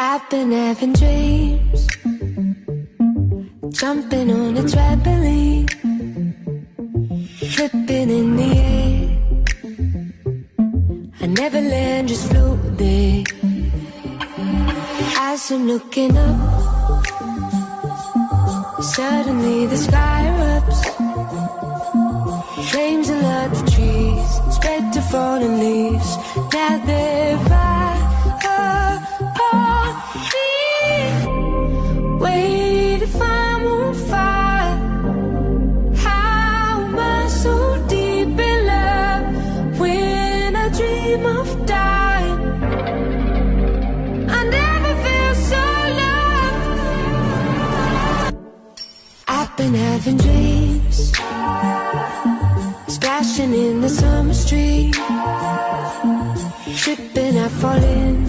I've been having dreams, jumping on a trampoline, flipping in the air. I never land, just float there. As I'm looking up, suddenly the sky erupts. Flames alert the trees, spread to fallen leaves. Now they're right upon me. Wait if I'm on fire. How am I so deep in love when I dream of dying? I never feel so loved. I've been having dreams, splashing in the summer street, tripping, I fall in.